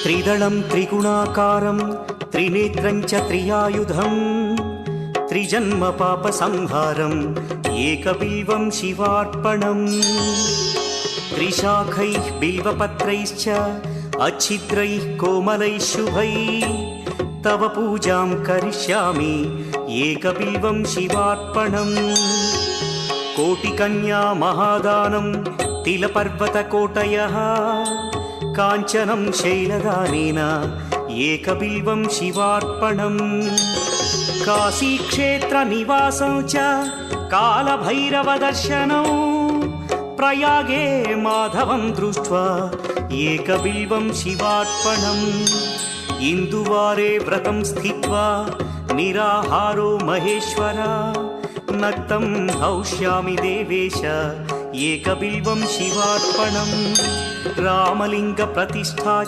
త్రిదళం త్రిగుణాకారం త్రినేత్రం చ త్రియాయుధం త్రిజన్మ పాప సంహారం ఏకబిల్వం శివార్పణం త్రిశాఖైః బిల్వపత్రైశ్చ अच्छिद्रैः कोमलैः शुभैः तव पूजां करिष्यामि एकबिल्वं शिवार्पणम् कोटिकन्या महादानं तिलपर्वतकोटयः काञ्चनं शैलदानेन एकबिल्वं शिवार्पणम् काशीक्षेत्रनिवासं च कालभैरवदर्शनौ प्रयागे माधवं दृष्ट्वा एकबिल्वं शिवार्पणम् इंदुवारे व्रतं स्थित्वा निराहारो महेश्वर नक्तं हौष्यामि देवेश एकबिल्वं शिवार्पणम् रामलिंग प्रतिष्ठा